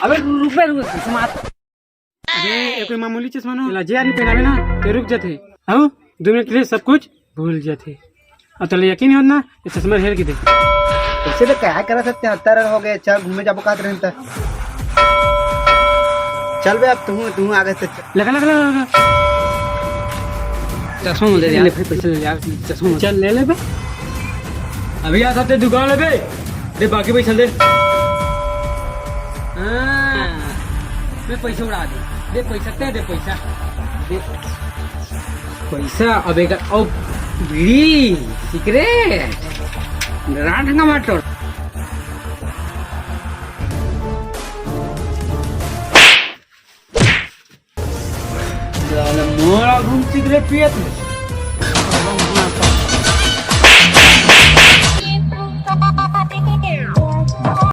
अबे रुक बे रुक समात अरे ये कोई मामूली चश्मा नो जे आदमी पहनावे ना ते रुक जाते हाँ 2 मिनट के लिए सब कुछ भूल जाते और चलो यकीन हो ना ये चश्मा हेर के दे ऐसे तो क्या करा सकते हैं 70 हो गए चल घूमे जा बकात रहे तो चल बे अब तू आगे से लगा लगा लगा चश्मा मुझे दे ले पैसे ले यार चश्मा चल ले ले बे अभी आ सकते दुकान ले बे दे बाकी पैसा दे मैं पैसा उड़ा दे पैसा दे पैसा अबे का ओ बीड़ी सिगरेट राठंगा माटर मोरा घूम सिगरेट पियत